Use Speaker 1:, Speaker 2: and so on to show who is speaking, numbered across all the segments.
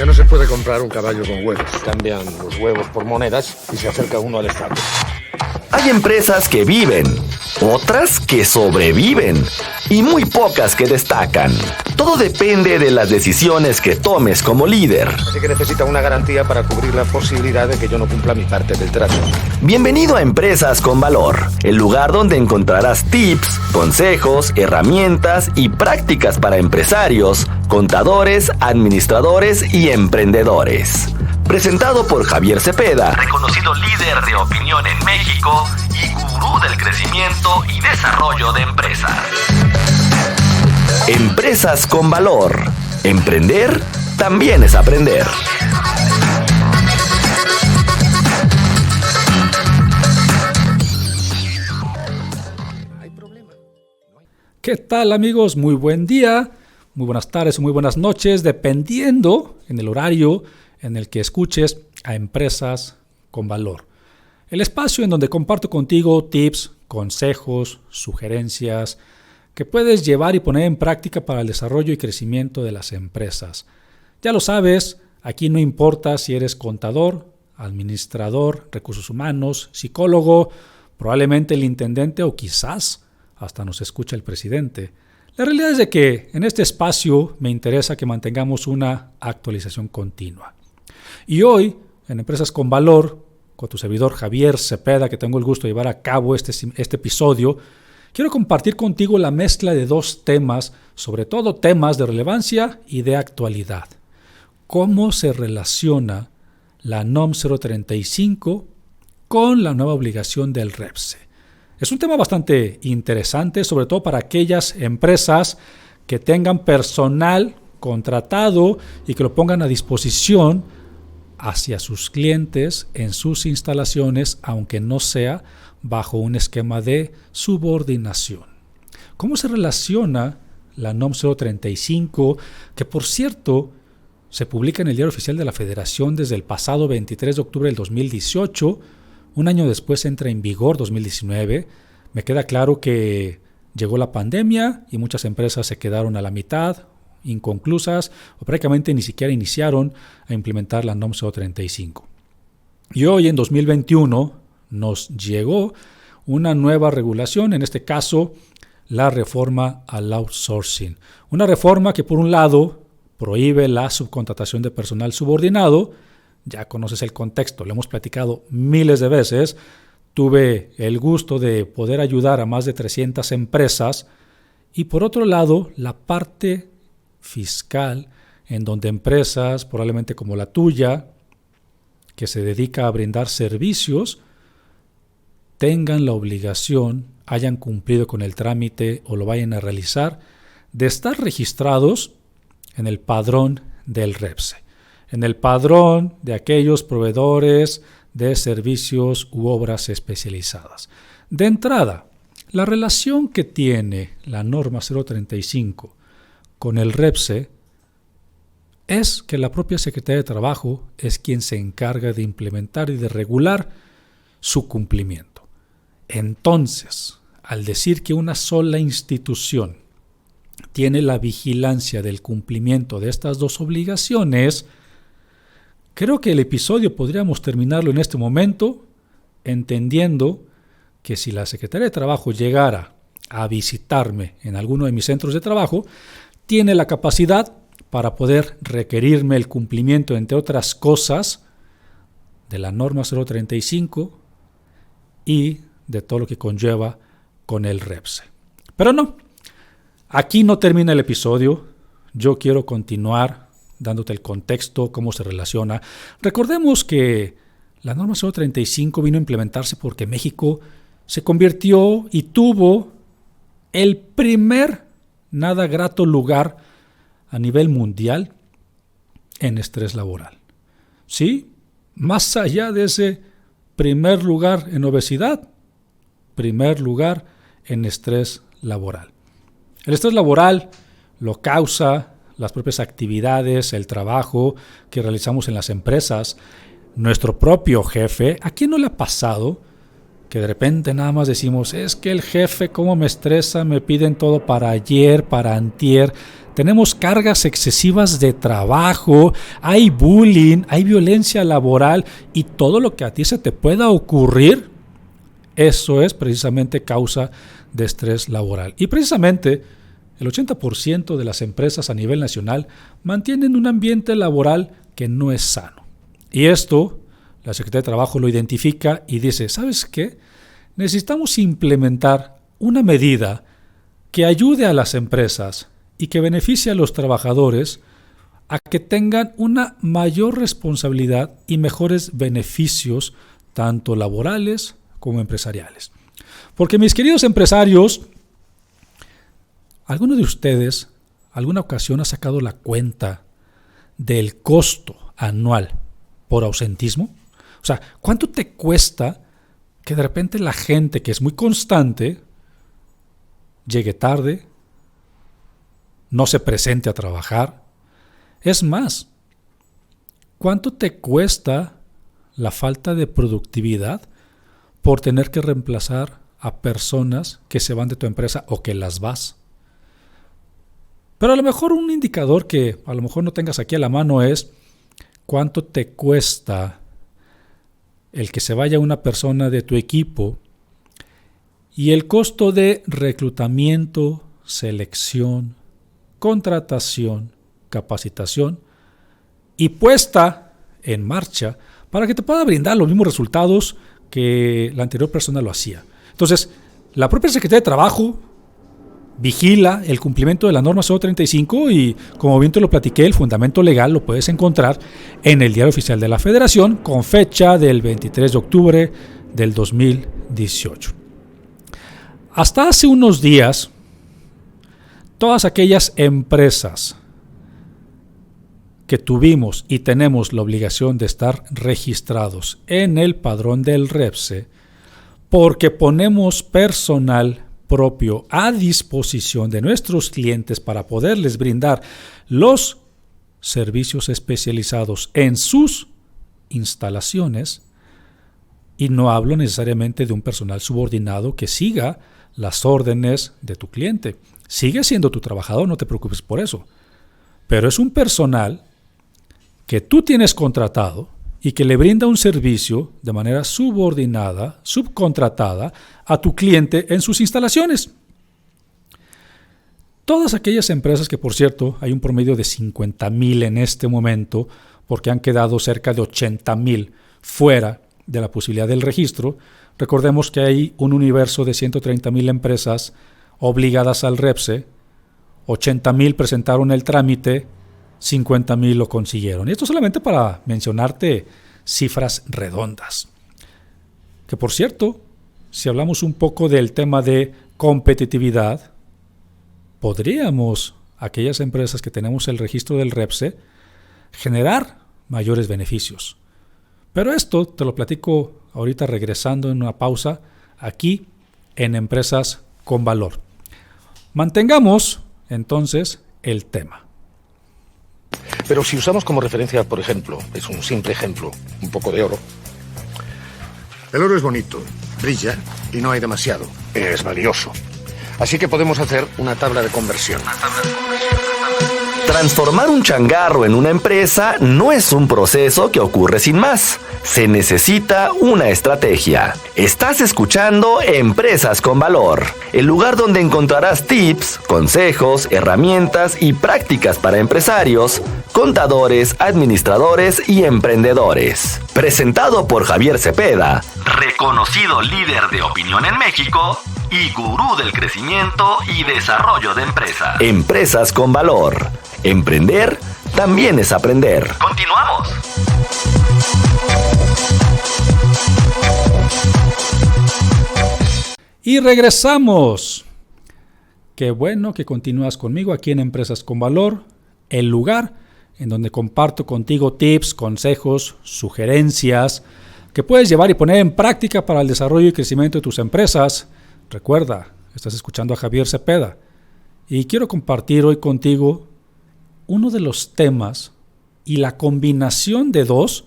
Speaker 1: no se puede comprar un caballo con huevos. Cambian los huevos por monedas y se acerca uno al estadio.
Speaker 2: Hay empresas que viven, otras que sobreviven y muy pocas que destacan. Todo depende de las decisiones que tomes como líder.
Speaker 1: Así que necesita una garantía para cubrir la posibilidad de que yo no cumpla mi parte del trato.
Speaker 2: Bienvenido a Empresas con Valor, el lugar donde encontrarás tips, consejos, herramientas y prácticas para empresarios, contadores, administradores y emprendedores. Presentado por Javier Cepeda, reconocido líder de opinión en México y gurú del crecimiento y desarrollo de empresas. Empresas con Valor. Emprender también es aprender.
Speaker 3: ¿Qué tal, amigos? Muy buen día, muy buenas tardes, muy buenas noches, dependiendo en el horario en el que escuches a Empresas con Valor. El espacio en donde comparto contigo tips, consejos, sugerencias que puedes llevar y poner en práctica para el desarrollo y crecimiento de las empresas. Ya lo sabes, aquí no importa si eres contador, administrador, recursos humanos, psicólogo, probablemente el intendente o quizás hasta nos escucha el presidente. La realidad es de que en este espacio me interesa que mantengamos una actualización continua. Y hoy, en Empresas con Valor, con tu servidor Javier Cepeda, que tengo el gusto de llevar a cabo este episodio, quiero compartir contigo la mezcla de dos temas, sobre todo temas de relevancia y de actualidad. ¿Cómo se relaciona la NOM 035 con la nueva obligación del REPSE? Es un tema bastante interesante, sobre todo para aquellas empresas que tengan personal contratado y que lo pongan a disposición hacia sus clientes en sus instalaciones, aunque no sea bajo un esquema de subordinación. ¿Cómo se relaciona la NOM 035, que por cierto se publica en el Diario Oficial de la Federación desde el pasado 23 de octubre del 2018, un año después entra en vigor 2019? Me queda claro que llegó la pandemia y muchas empresas se quedaron a la mitad, inconclusas o prácticamente ni siquiera iniciaron a implementar la NOM 035. Y hoy en 2021 nos llegó una nueva regulación, en este caso la reforma al outsourcing. Una reforma que por un lado prohíbe la subcontratación de personal subordinado. Ya conoces el contexto, lo hemos platicado miles de veces. Tuve el gusto de poder ayudar a más de 300 empresas. Y por otro lado, la parte fiscal, en donde empresas, probablemente como la tuya, que se dedica a brindar servicios, tengan la obligación, hayan cumplido con el trámite o lo vayan a realizar, de estar registrados en el padrón del REPSE, en el padrón de aquellos proveedores de servicios u obras especializadas. De entrada, la relación que tiene la norma 035 con el REPSE es que la propia Secretaría de Trabajo es quien se encarga de implementar y de regular su cumplimiento. Entonces, al decir que una sola institución tiene la vigilancia del cumplimiento de estas dos obligaciones, creo que el episodio podríamos terminarlo en este momento entendiendo que si la Secretaría de Trabajo llegara a visitarme en alguno de mis centros de trabajo, tiene la capacidad para poder requerirme el cumplimiento, entre otras cosas, de la norma 035 y de todo lo que conlleva con el REPSE. Pero no, aquí no termina el episodio. Yo quiero continuar dándote el contexto, cómo se relaciona. Recordemos que la norma 035 vino a implementarse porque México se convirtió y tuvo el primer nada grato lugar a nivel mundial en estrés laboral. Sí, más allá de ese primer lugar en obesidad, primer lugar en estrés laboral. El estrés laboral lo causa las propias actividades, el trabajo que realizamos en las empresas, nuestro propio jefe. ¿A quién no le ha pasado que de repente nada más decimos, es que el jefe cómo me estresa, me piden todo para ayer, para antier, tenemos cargas excesivas de trabajo, hay bullying, hay violencia laboral y todo lo que a ti se te pueda ocurrir, eso es precisamente causa de estrés laboral. Y precisamente el 80% de las empresas a nivel nacional mantienen un ambiente laboral que no es sano. Y esto, la Secretaría de Trabajo lo identifica y dice, ¿sabes qué? Necesitamos implementar una medida que ayude a las empresas y que beneficie a los trabajadores a que tengan una mayor responsabilidad y mejores beneficios, tanto laborales como empresariales. Porque mis queridos empresarios, ¿alguno de ustedes alguna ocasión ha sacado la cuenta del costo anual por ausentismo? O sea, ¿cuánto te cuesta que de repente la gente que es muy constante llegue tarde, no se presente a trabajar? Es más, ¿cuánto te cuesta la falta de productividad por tener que reemplazar a personas que se van de tu empresa o que las vas? Pero a lo mejor un indicador que a lo mejor no tengas aquí a la mano es cuánto te cuesta el que se vaya una persona de tu equipo y el costo de reclutamiento, selección, contratación, capacitación y puesta en marcha para que te pueda brindar los mismos resultados que la anterior persona lo hacía. Entonces, la propia Secretaría de Trabajo vigila el cumplimiento de la norma 035 y, como bien te lo platiqué, el fundamento legal lo puedes encontrar en el Diario Oficial de la Federación con fecha del 23 de octubre del 2018. Hasta hace unos días, todas aquellas empresas que tuvimos y tenemos la obligación de estar registrados en el padrón del REPSE, porque ponemos personal propio a disposición de nuestros clientes para poderles brindar los servicios especializados en sus instalaciones, y no hablo necesariamente de un personal subordinado que siga las órdenes de tu cliente. Sigue siendo tu trabajador, no te preocupes por eso, pero es un personal que tú tienes contratado y que le brinda un servicio de manera subordinada, subcontratada a tu cliente en sus instalaciones. Todas aquellas empresas que, por cierto, hay un promedio de 50,000 en este momento, porque han quedado cerca de 80,000 fuera de la posibilidad del registro. Recordemos que hay un universo de 130,000 empresas obligadas al REPSE, 80,000 presentaron el trámite, 50,000 lo consiguieron. Y esto solamente para mencionarte cifras redondas. Que, por cierto, si hablamos un poco del tema de competitividad, podríamos, aquellas empresas que tenemos el registro del REPSE, generar mayores beneficios. Pero esto te lo platico ahorita regresando en una pausa aquí en Empresas con Valor. Mantengamos entonces el tema.
Speaker 1: Pero si usamos como referencia, por ejemplo, es un simple ejemplo, un poco de oro. El oro es bonito, brilla y no hay demasiado. Es valioso. Así que podemos hacer una tabla de conversión.
Speaker 2: Transformar un changarro en una empresa no es un proceso que ocurre sin más. Se necesita una estrategia. Estás escuchando Empresas con Valor, el lugar donde encontrarás tips, consejos, herramientas y prácticas para empresarios, contadores, administradores y emprendedores. Presentado por Javier Cepeda, reconocido líder de opinión en México y gurú del crecimiento y desarrollo de empresas. Empresas con Valor. Emprender también es aprender. Continuamos.
Speaker 3: Y regresamos. Qué bueno que continúas conmigo aquí en Empresas con Valor, el lugar en donde comparto contigo tips, consejos, sugerencias que puedes llevar y poner en práctica para el desarrollo y crecimiento de tus empresas. Recuerda, estás escuchando a Javier Cepeda y quiero compartir hoy contigo uno de los temas y la combinación de dos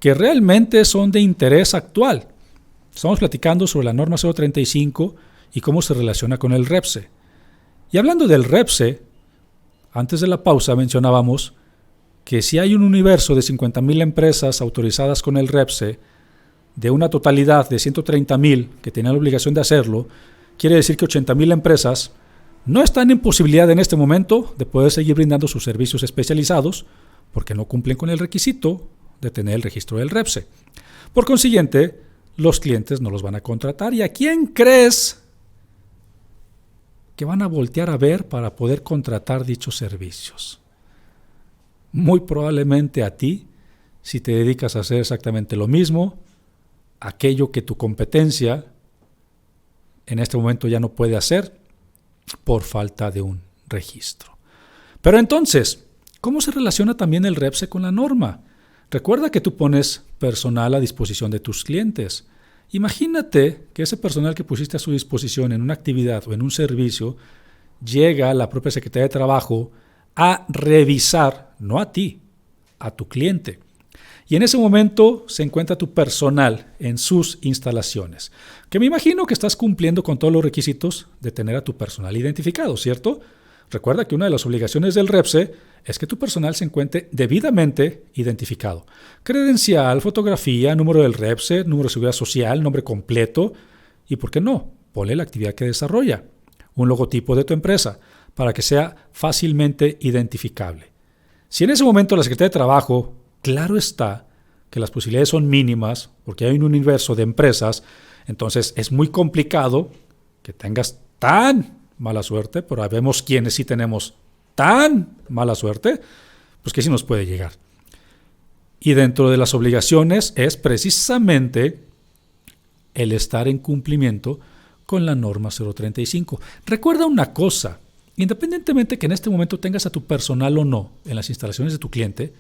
Speaker 3: que realmente son de interés actual. Estamos platicando sobre la norma 035 y cómo se relaciona con el REPSE. Y hablando del REPSE, antes de la pausa mencionábamos que si hay un universo de 50,000 empresas autorizadas con el REPSE, de una totalidad de 130,000 que tenían la obligación de hacerlo, quiere decir que 80,000 empresas no están en posibilidad en este momento de poder seguir brindando sus servicios especializados porque no cumplen con el requisito de tener el registro del REPSE. Por consiguiente, los clientes no los van a contratar. ¿Y a quién crees que van a voltear a ver para poder contratar dichos servicios? Muy probablemente a ti, si te dedicas a hacer exactamente lo mismo, aquello que tu competencia en este momento ya no puede hacer por falta de un registro. Pero entonces, ¿cómo se relaciona también el REPSE con la norma? Recuerda que tú pones personal a disposición de tus clientes. Imagínate que ese personal que pusiste a su disposición en una actividad o en un servicio llega a la propia Secretaría de Trabajo a revisar, no a ti, a tu cliente. Y en ese momento se encuentra tu personal en sus instalaciones, que me imagino que estás cumpliendo con todos los requisitos de tener a tu personal identificado, ¿cierto? Recuerda que una de las obligaciones del REPSE es que tu personal se encuentre debidamente identificado. Credencial, fotografía, número del REPSE, número de seguridad social, nombre completo y, ¿por qué no?, ponle la actividad que desarrolla, un logotipo de tu empresa, para que sea fácilmente identificable. Si en ese momento la Secretaría de Trabajo, claro está que las posibilidades son mínimas porque hay un universo de empresas, entonces es muy complicado que tengas tan mala suerte, pero vemos quienes sí tenemos tan mala suerte, pues que sí nos puede llegar. Y dentro de las obligaciones es precisamente el estar en cumplimiento con la norma 035. Recuerda una cosa, independientemente que en este momento tengas a tu personal o no en las instalaciones de tu cliente,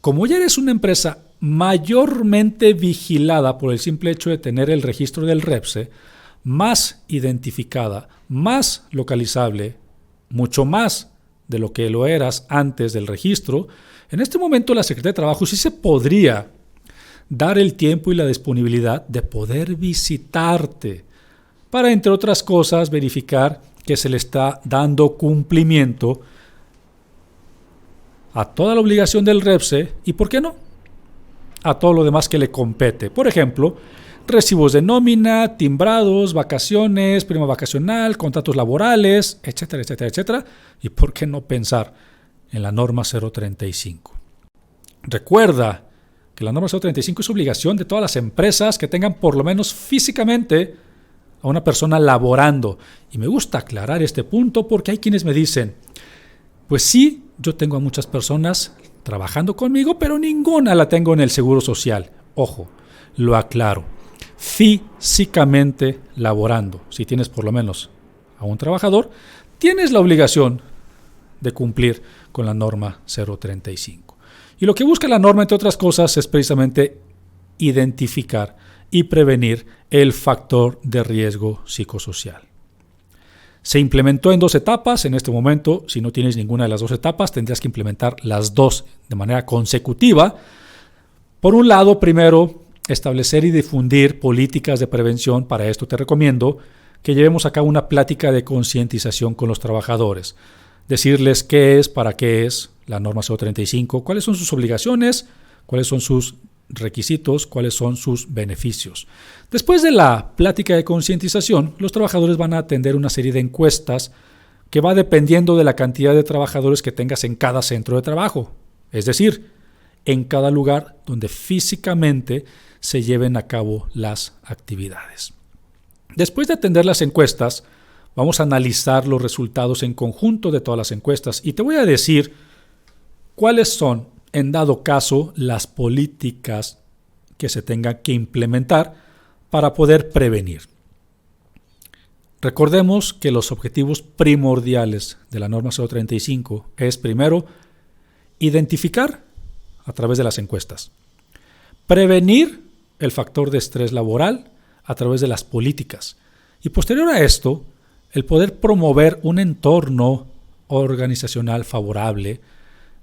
Speaker 3: como ya eres una empresa mayormente vigilada por el simple hecho de tener el registro del REPSE, más identificada, más localizable, mucho más de lo que lo eras antes del registro, en este momento la Secretaría de Trabajo sí se podría dar el tiempo y la disponibilidad de poder visitarte para, entre otras cosas, verificar que se le está dando cumplimiento a toda la obligación del REPSE y, ¿por qué no?, a todo lo demás que le compete. Por ejemplo, recibos de nómina, timbrados, vacaciones, prima vacacional, contratos laborales, etcétera, etcétera, etcétera. Y ¿por qué no pensar en la norma 035? Recuerda que la norma 035 es obligación de todas las empresas que tengan por lo menos físicamente a una persona laborando. Y me gusta aclarar este punto porque hay quienes me dicen, pues sí, yo tengo a muchas personas trabajando conmigo, pero ninguna la tengo en el Seguro Social. Ojo, lo aclaro. Físicamente laborando. Si tienes por lo menos a un trabajador, tienes la obligación de cumplir con la norma 035. Y lo que busca la norma, entre otras cosas, es precisamente identificar y prevenir el factor de riesgo psicosocial. Se implementó en 2 etapas. En este momento, si no tienes ninguna de las 2 etapas, tendrías que implementar las 2 de manera consecutiva. Por un lado, primero, establecer y difundir políticas de prevención. Para esto te recomiendo que llevemos a cabo una plática de concientización con los trabajadores. Decirles qué es, para qué es la norma 035, cuáles son sus obligaciones, cuáles son sus requisitos, cuáles son sus beneficios. Después de la plática de concientización, los trabajadores van a atender una serie de encuestas que va dependiendo de la cantidad de trabajadores que tengas en cada centro de trabajo, es decir, en cada lugar donde físicamente se lleven a cabo las actividades. Después de atender las encuestas, vamos a analizar los resultados en conjunto de todas las encuestas y te voy a decir cuáles son, en dado caso, las políticas que se tengan que implementar para poder prevenir. Recordemos que los objetivos primordiales de la norma 035 es, primero, identificar a través de las encuestas, prevenir el factor de estrés laboral a través de las políticas y, posterior a esto, el poder promover un entorno organizacional favorable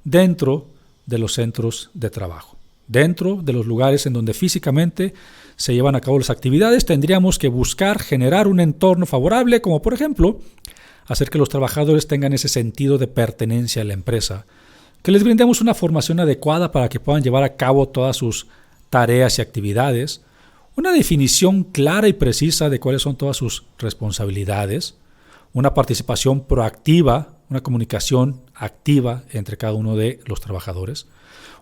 Speaker 3: dentro de los centros de trabajo. dentro de los lugares en donde físicamente se llevan a cabo las actividades, tendríamos que buscar generar un entorno favorable, como por ejemplo, hacer que los trabajadores tengan ese sentido de pertenencia a la empresa, que les brindemos una formación adecuada para que puedan llevar a cabo todas sus tareas y actividades, una definición clara y precisa de cuáles son todas sus responsabilidades, una participación proactiva, una comunicación activa entre cada uno de los trabajadores,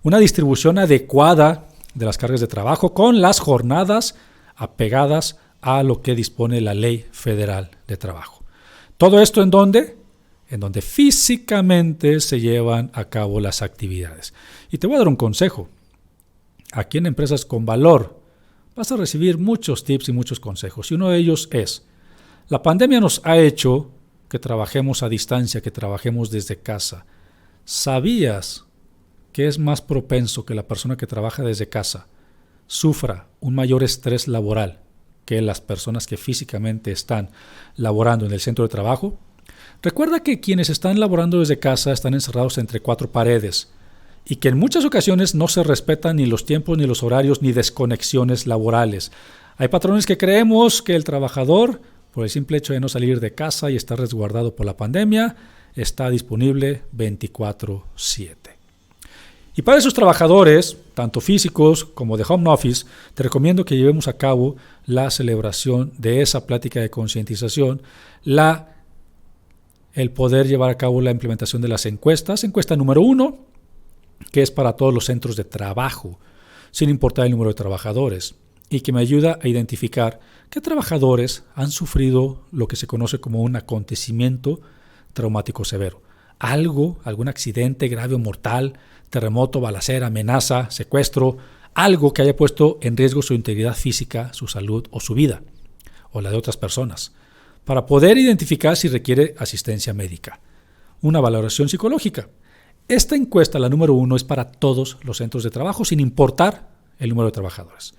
Speaker 3: una distribución adecuada de las cargas de trabajo con las jornadas apegadas a lo que dispone la Ley Federal de Trabajo. ¿Todo esto en dónde? En donde físicamente se llevan a cabo las actividades. Y te voy a dar un consejo. Aquí en Empresas con Valor vas a recibir muchos tips y muchos consejos. Y uno de ellos es, la pandemia nos ha hecho que trabajemos a distancia, que trabajemos desde casa. ¿Sabías que es más propenso que la persona que trabaja desde casa sufra un mayor estrés laboral que las personas que físicamente están laborando en el centro de trabajo? Recuerda que quienes están laborando desde casa están encerrados entre cuatro paredes y que en muchas ocasiones no se respetan ni los tiempos, ni los horarios, ni desconexiones laborales. Hay patrones que creemos que el trabajador, por el simple hecho de no salir de casa y estar resguardado por la pandemia, está disponible 24/7. Y para esos trabajadores, tanto físicos como de home office, te recomiendo que llevemos a cabo la celebración de esa plática de concientización, el poder llevar a cabo la implementación de las encuestas. Encuesta número 1, que es para todos los centros de trabajo, sin importar el número de trabajadores, y que me ayuda a identificar qué trabajadores han sufrido lo que se conoce como un acontecimiento traumático severo. Algún accidente grave o mortal, terremoto, balacera, amenaza, secuestro, algo que haya puesto en riesgo su integridad física, su salud o su vida, o la de otras personas, para poder identificar si requiere asistencia médica. Una valoración psicológica. Esta encuesta, la número 1, es para todos los centros de trabajo, sin importar el número de trabajadores.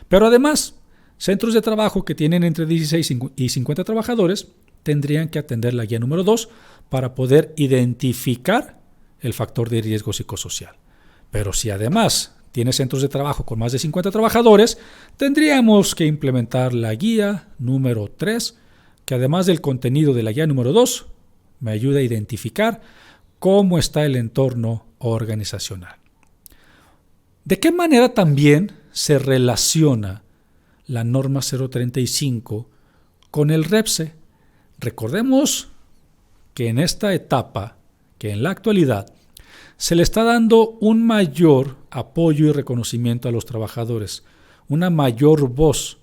Speaker 3: Pero además, centros de trabajo que tienen entre 16 y 50 trabajadores tendrían que atender la guía número 2 para poder identificar el factor de riesgo psicosocial. Pero si además tiene centros de trabajo con más de 50 trabajadores, tendríamos que implementar la guía número 3, que además del contenido de la guía número 2, me ayuda a identificar cómo está el entorno organizacional. ¿De qué manera también se relaciona la norma 035 con el REPSE? Recordemos que en esta etapa, que en la actualidad, se le está dando un mayor apoyo y reconocimiento a los trabajadores, una mayor voz.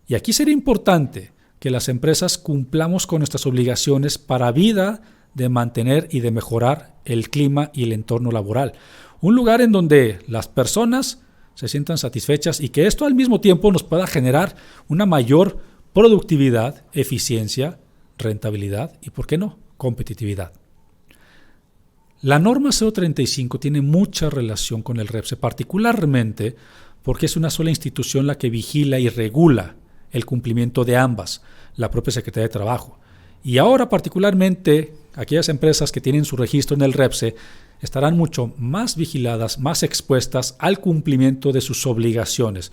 Speaker 3: Y aquí sería importante que las empresas cumplamos con nuestras obligaciones para vida de mantener y de mejorar el clima y el entorno laboral. Un lugar en donde las personas se sientan satisfechas y que esto al mismo tiempo nos pueda generar una mayor productividad, eficiencia, rentabilidad y, ¿por qué no?, competitividad. La norma 035 tiene mucha relación con el REPSE, particularmente porque es una sola institución la que vigila y regula el cumplimiento de ambas, la propia Secretaría de Trabajo. Y ahora particularmente aquellas empresas que tienen su registro en el REPSE estarán mucho más vigiladas, más expuestas al cumplimiento de sus obligaciones.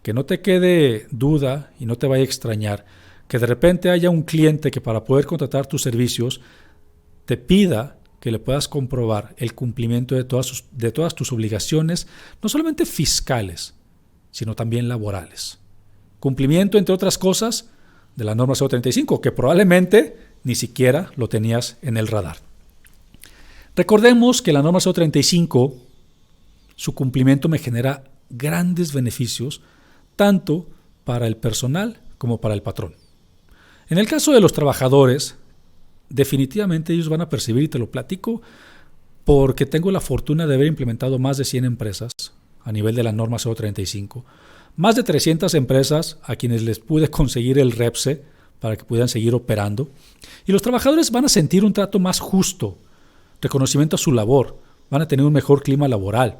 Speaker 3: Que no te quede duda y no te vaya a extrañar que de repente haya un cliente que para poder contratar tus servicios te pida que le puedas comprobar el cumplimiento de todas tus obligaciones, no solamente fiscales, sino también laborales. Cumplimiento, entre otras cosas, de la norma 035, que probablemente ni siquiera lo tenías en el radar. Recordemos que la norma 035, su cumplimiento me genera grandes beneficios, tanto para el personal como para el patrón. En el caso de los trabajadores, definitivamente ellos van a percibir, y te lo platico, porque tengo la fortuna de haber implementado más de 100 empresas a nivel de la norma 035, más de 300 empresas a quienes les pude conseguir el REPSE para que pudieran seguir operando, y los trabajadores van a sentir un trato más justo, reconocimiento a su labor, van a tener un mejor clima laboral,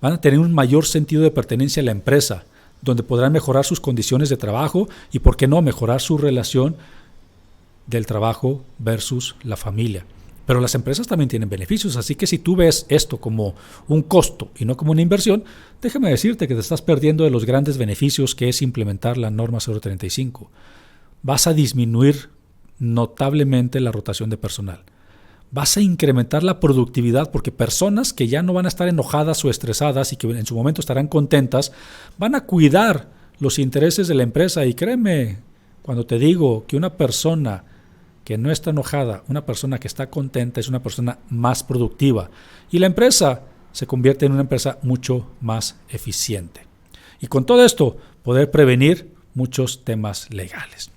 Speaker 3: van a tener un mayor sentido de pertenencia a la empresa, donde podrán mejorar sus condiciones de trabajo y, ¿por qué no?, mejorar su relación del trabajo versus la familia. Pero las empresas también tienen beneficios, así que si tú ves esto como un costo y no como una inversión, déjame decirte que te estás perdiendo de los grandes beneficios que es implementar la norma 035. Vas a disminuir notablemente la rotación de personal. Vas a incrementar la productividad porque personas que ya no van a estar enojadas o estresadas y que en su momento estarán contentas, van a cuidar los intereses de la empresa. Y créeme, cuando te digo que una persona que no está enojada, una persona que está contenta, es una persona más productiva. Y la empresa se convierte en una empresa mucho más eficiente. Y con todo esto, poder prevenir muchos temas legales.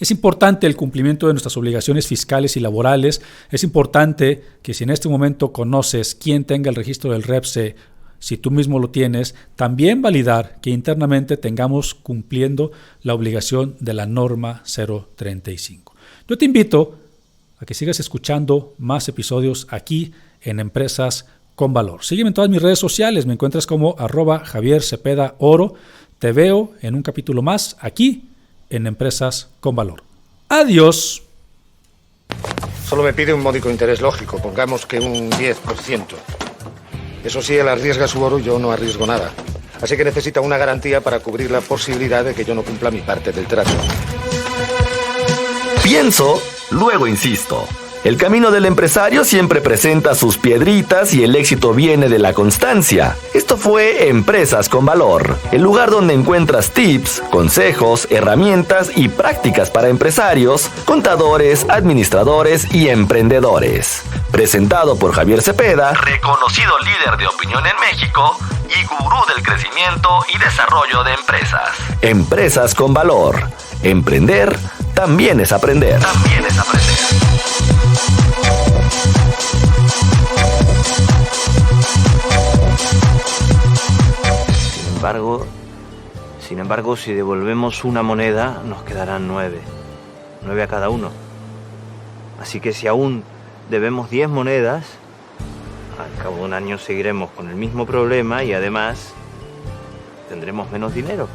Speaker 3: Es importante el cumplimiento de nuestras obligaciones fiscales y laborales. Es importante que si en este momento conoces quién tenga el registro del REPSE, si tú mismo lo tienes, también validar que internamente tengamos cumpliendo la obligación de la norma 035. Yo te invito a que sigas escuchando más episodios aquí en Empresas con Valor. Sígueme en todas mis redes sociales, me encuentras como @JavierCepedaOro. Te veo en un capítulo más aquí en Empresas con Valor. Adiós.
Speaker 1: Solo me pide un módico interés lógico, pongamos que un 10%. Eso sí, él arriesga su oro y yo no arriesgo nada. Así que necesita una garantía para cubrir la posibilidad de que yo no cumpla mi parte del trato.
Speaker 2: Pienso, luego insisto. El camino del empresario siempre presenta sus piedritas y el éxito viene de la constancia. Esto fue Empresas con Valor, el lugar donde encuentras tips, consejos, herramientas y prácticas para empresarios, contadores, administradores y emprendedores. Presentado por Javier Cepeda, reconocido líder de opinión en México y gurú del crecimiento y desarrollo de empresas. Empresas con Valor. Emprender también es aprender. También es aprender.
Speaker 4: Sin embargo, si devolvemos una moneda, nos quedarán 9 a cada uno. Así que si aún debemos 10 monedas, al cabo de un año seguiremos con el mismo problema y además tendremos menos dinero.